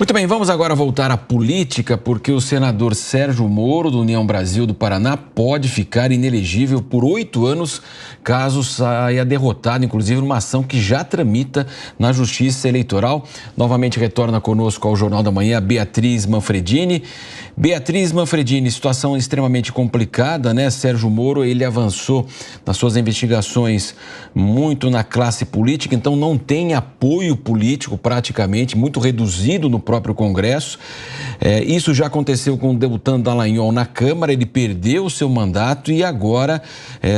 Muito bem, vamos agora voltar à política, porque o senador Sérgio Moro, do União Brasil do Paraná, pode ficar inelegível por 8 anos, caso saia derrotado, inclusive numa ação que já tramita na Justiça Eleitoral. Novamente retorna conosco ao Jornal da Manhã a Beatriz Manfredini. Beatriz Manfredini, situação extremamente complicada, né? Sérgio Moro, ele avançou nas suas investigações muito na classe política, então não tem apoio político praticamente, muito reduzido no próprio Congresso. Isso já aconteceu com o Deltan Dallagnol na Câmara, ele perdeu o seu mandato e agora,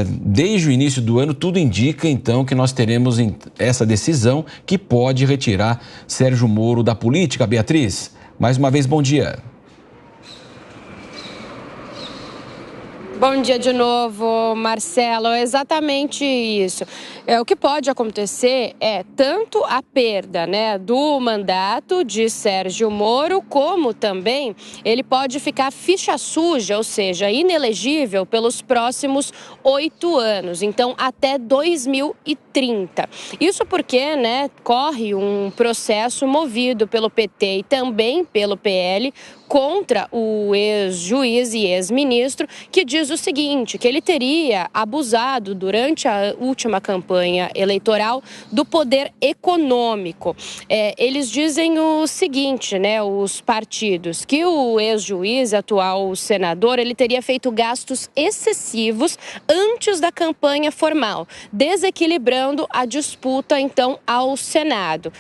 desde o início do ano, tudo indica então que nós teremos essa decisão que pode retirar Sérgio Moro da política. Beatriz, mais uma vez, bom dia. Bom dia de novo, Marcelo. É exatamente isso. O que pode acontecer é tanto a perda, do mandato de Sérgio Moro, como também ele pode ficar ficha suja, ou seja, inelegível pelos próximos 8 anos, então até 2030. Isso porque, corre um processo movido pelo PT e também pelo PL contra o ex-juiz e ex-ministro, que diz o seguinte, que ele teria abusado durante a última campanha eleitoral do poder econômico. Eles dizem o seguinte, os partidos, que o ex-juiz, atual senador, ele teria feito gastos excessivos antes da campanha formal, desequilibrando a disputa, então, ao Senado.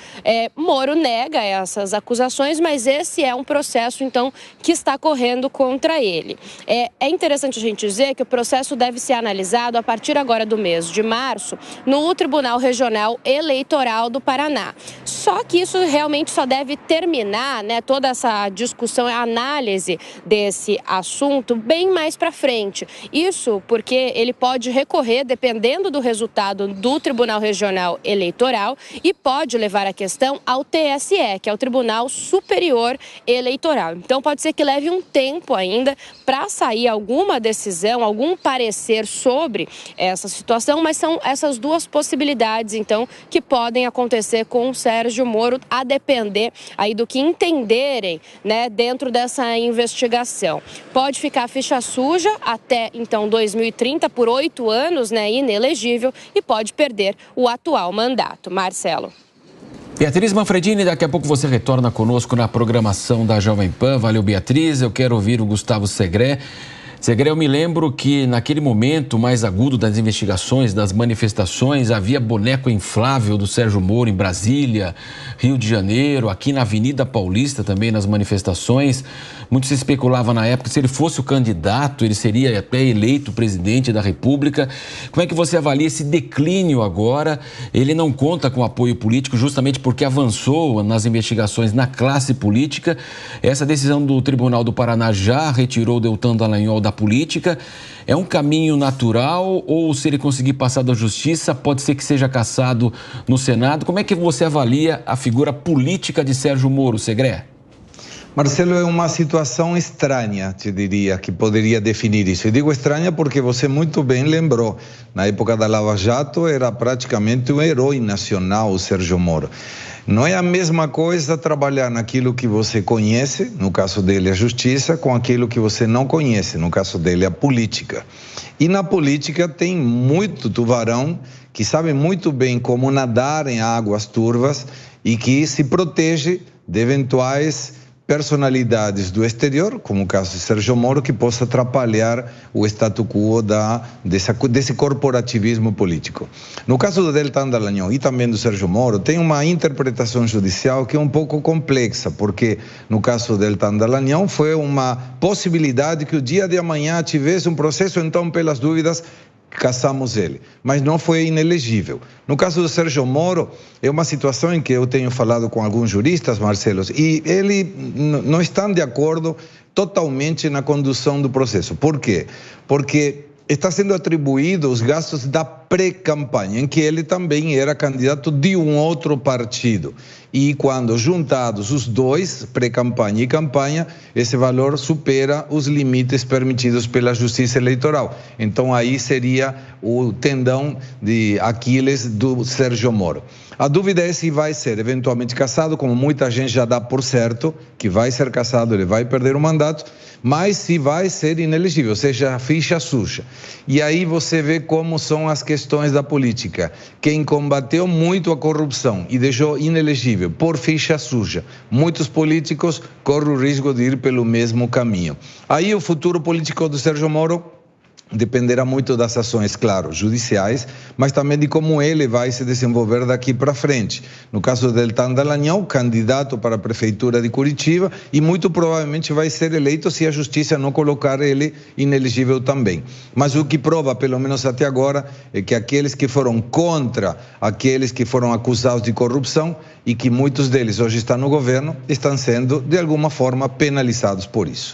Moro nega essas acusações, mas esse é um processo, então, que está correndo contra ele. É interessante a gente dizer que o processo deve ser analisado a partir agora do mês de março no Tribunal Regional Eleitoral do Paraná. Só que isso realmente só deve terminar, toda essa discussão, a análise desse assunto bem mais para frente. Isso porque ele pode recorrer, dependendo do resultado do Tribunal Regional Eleitoral, e pode levar a questão ao TSE, que é o Tribunal Superior Eleitoral. Então pode ser que leve um tempo ainda para sair alguma decisão, algum parecer sobre essa situação, mas são essas duas possibilidades, então, que podem acontecer com o Sérgio Moro, a depender aí do que entenderem, dentro dessa investigação. Pode ficar ficha suja até, então, 2030, por 8 anos, inelegível, e pode perder o atual mandato. Marcelo. Beatriz Manfredini, daqui a pouco você retorna conosco na programação da Jovem Pan. Valeu, Beatriz. Eu quero ouvir o Gustavo Segré. Segré, eu me lembro que naquele momento mais agudo das investigações, das manifestações, havia boneco inflável do Sérgio Moro em Brasília, Rio de Janeiro, aqui na Avenida Paulista também nas manifestações. Muito se especulava na época, se ele fosse o candidato, ele seria até eleito presidente da República. Como é que você avalia esse declínio agora? Ele não conta com apoio político justamente porque avançou nas investigações na classe política. Essa decisão do Tribunal do Paraná já retirou o Deltan Dallagnol da política. É um caminho natural ou, se ele conseguir passar da justiça, pode ser que seja cassado no Senado? Como é que você avalia a figura política de Sérgio Moro, Segré? Marcelo, é uma situação estranha, te diria, que poderia definir isso. E digo estranha porque você muito bem lembrou, na época da Lava Jato era praticamente um herói nacional o Sérgio Moro. Não é a mesma coisa trabalhar naquilo que você conhece, no caso dele a justiça, com aquilo que você não conhece, no caso dele a política. E na política tem muito tubarão que sabe muito bem como nadar em águas turvas e que se protege de eventuais personalidades do exterior, como o caso de Sérgio Moro, que possa atrapalhar o status quo desse corporativismo político. No caso do Deltan Dallagnol e também do Sérgio Moro, tem uma interpretação judicial que é um pouco complexa, porque no caso do Deltan Dallagnol foi uma possibilidade que o dia de amanhã tivesse um processo, então pelas dúvidas cassamos ele, mas não foi inelegível. No caso do Sérgio Moro, é uma situação em que eu tenho falado com alguns juristas, Marcelo, e eles não estão de acordo totalmente na condução do processo. Por quê? Porque está sendo atribuído os gastos da pré-campanha, em que ele também era candidato de um outro partido. E quando juntados os dois, pré-campanha e campanha, esse valor supera os limites permitidos pela Justiça Eleitoral. Então aí seria o tendão de Aquiles do Sérgio Moro. A dúvida é se vai ser eventualmente cassado, como muita gente já dá por certo, que vai ser cassado, ele vai perder o mandato, mas se vai ser inelegível, ou seja, ficha suja. E aí você vê como são as questões da política. Quem combateu muito a corrupção e deixou inelegível por ficha suja, muitos políticos correm o risco de ir pelo mesmo caminho. Aí o futuro político do Sérgio Moro dependerá muito das ações, claro, judiciais, mas também de como ele vai se desenvolver daqui para frente. No caso do Deltan Dallagnol, candidato para a prefeitura de Curitiba, e muito provavelmente vai ser eleito se a justiça não colocar ele inelegível também. Mas o que prova, pelo menos até agora, é que aqueles que foram contra aqueles que foram acusados de corrupção e que muitos deles hoje estão no governo, estão sendo, de alguma forma, penalizados por isso.